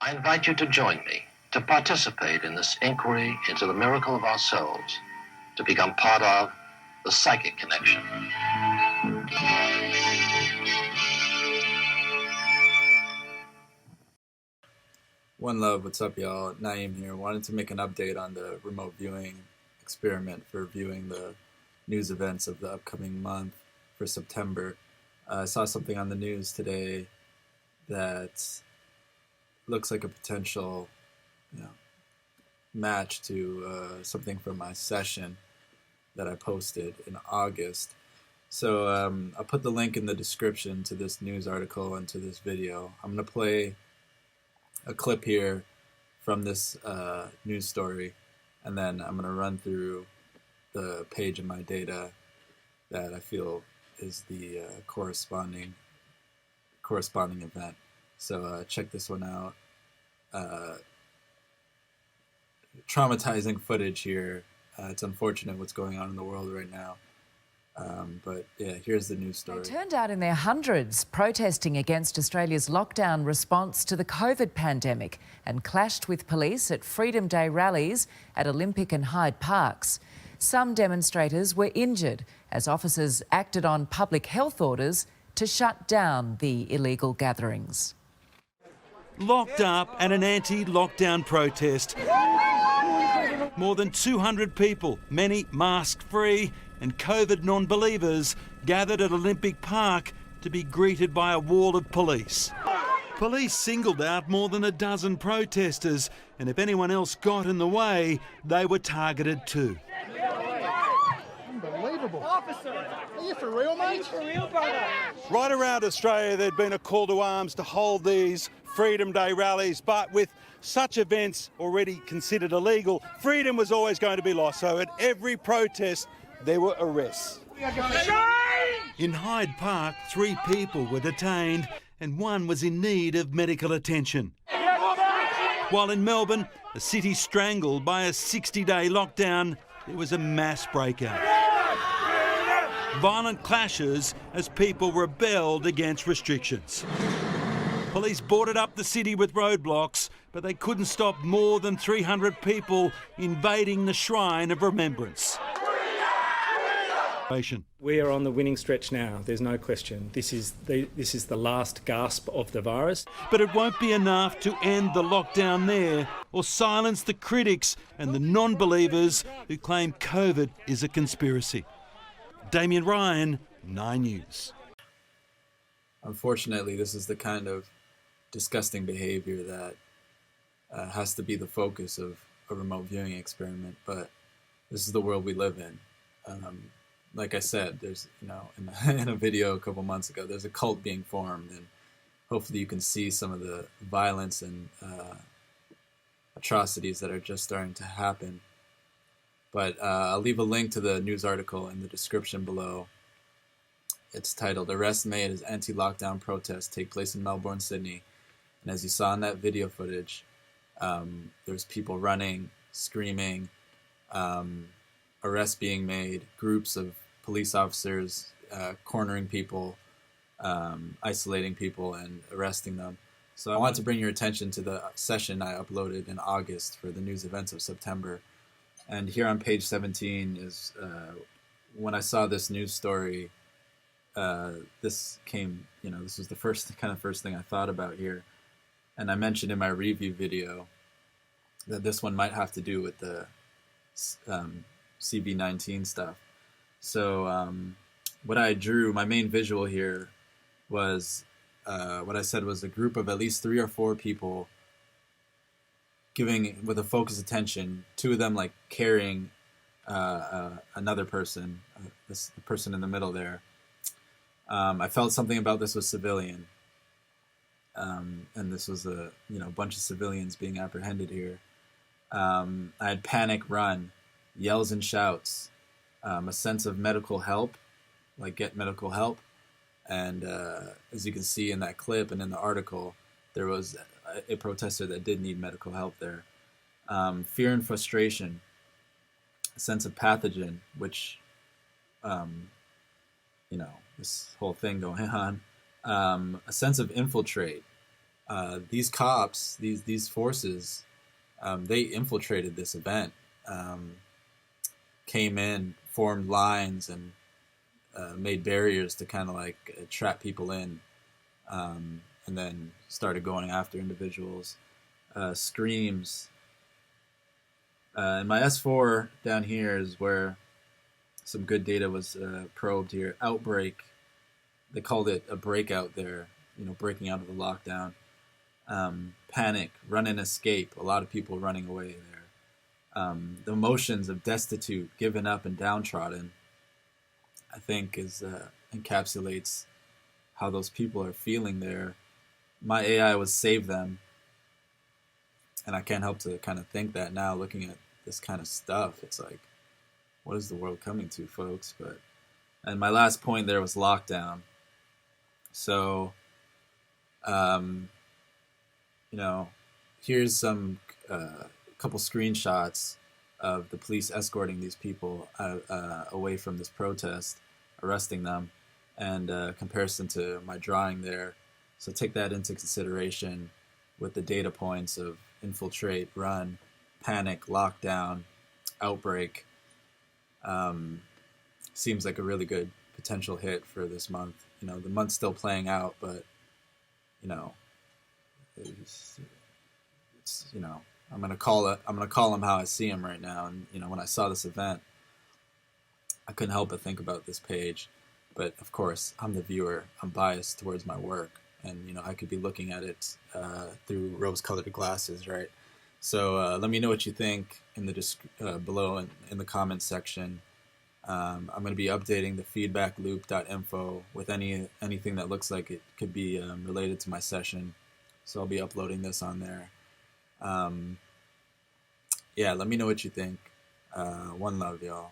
I invite you to join me, to participate in this inquiry into the miracle of our souls, to become part of the psychic connection. One love, what's up, y'all? Naeem here. Wanted to make an update on the remote viewing experiment for viewing the news events of the upcoming month for September. I saw something on the news today that looks like a potential, match to something from my session that I posted in August. So I'll put the link in the description to this news article and to this video. I'm going to play a clip here from this news story, and then I'm going to run through the page in my data that I feel is the corresponding event. So check this one out. Traumatizing footage here. It's unfortunate what's going on in the world right now. But yeah, here's the news story. They turned out in their hundreds protesting against Australia's lockdown response to the COVID pandemic and clashed with police at Freedom Day rallies at Olympic and Hyde Parks. Some demonstrators were injured as officers acted on public health orders to shut down the illegal gatherings. Locked up at an anti-lockdown protest. More than 200 people, many mask-free, and COVID non-believers gathered at Olympic Park to be greeted by a wall of police. Police singled out more than a dozen protesters, and if anyone else got in the way, they were targeted too. Unbelievable. Officer, are you for real, mate? Are you for real, brother? Right around Australia, there'd been a call to arms to hold these Freedom Day rallies, but with such events already considered illegal, freedom was always going to be lost. So at every protest, there were arrests. In Hyde Park, 3 people were detained and 1 was in need of medical attention. While in Melbourne, a city strangled by a 60-day lockdown, there was a mass breakout. Violent clashes as people rebelled against restrictions. Police boarded up the city with roadblocks, but they couldn't stop more than 300 people invading the Shrine of Remembrance. We are on the winning stretch now, there's no question. This is the last gasp of the virus. But it won't be enough to end the lockdown there or silence the critics and the non-believers who claim COVID is a conspiracy. Damien Ryan, 9 News. Unfortunately, this is the kind of disgusting behavior that has to be the focus of a remote viewing experiment, but this is the world we live in. Like I said, there's, in a video a couple months ago, there's a cult being formed, and hopefully you can see some of the violence and atrocities that are just starting to happen. But I'll leave a link to the news article in the description below. It's titled, "Arrest Made as Anti-Lockdown Protests Take Place in Melbourne, Sydney." And as you saw in that video footage, there's people running, screaming, arrests being made, groups of police officers cornering people, isolating people and arresting them. So I want to bring your attention to the session I uploaded in August for the news events of September. And here on page 17 is when I saw this news story, this came, this was the first thing I thought about here. And I mentioned in my review video that this one might have to do with the CV-19 stuff. So what I drew, my main visual here was what I said was a group of at least 3 or 4 people giving with a focused attention, 2 of them like carrying another person, the person in the middle there. I felt something about this was civilian, and this was a bunch of civilians being apprehended here. I had panic run, yells and shouts, a sense of medical help, like get medical help, and as you can see in that clip and in the article, there was a protester that did need medical help there. Fear and frustration, a sense of pathogen, which this whole thing going on, a sense of infiltrate, these cops, these forces, they infiltrated this event, came in, formed lines, and made barriers to kind of like trap people in, and then started going after individuals. Streams. In my S4 down here is where some good data was probed here. Outbreak, they called it a breakout there, breaking out of the lockdown. Panic, run and escape, a lot of people running away there. The emotions of destitute, given up, and downtrodden, I think encapsulates how those people are feeling there. My AI was save them, and I can't help to kind of think that now, looking at this kind of stuff. It's like, what is the world coming to, folks? And my last point there was lockdown. So, here's some couple screenshots of the police escorting these people away from this protest, arresting them, and comparison to my drawing there. So take that into consideration with the data points of infiltrate, run, panic, lockdown, outbreak. Seems like a really good potential hit for this month. The month's still playing out, but it's I'm gonna call him how I see him right now. And when I saw this event, I couldn't help but think about this page. But of course, I'm the viewer. I'm biased towards my work, and I could be looking at it through rose-colored glasses, right? So let me know what you think in the below in the comments section. I'm going to be updating the feedbackloop.info with anything that looks like it could be related to my session. So I'll be uploading this on there. Yeah, let me know what you think. One love, y'all.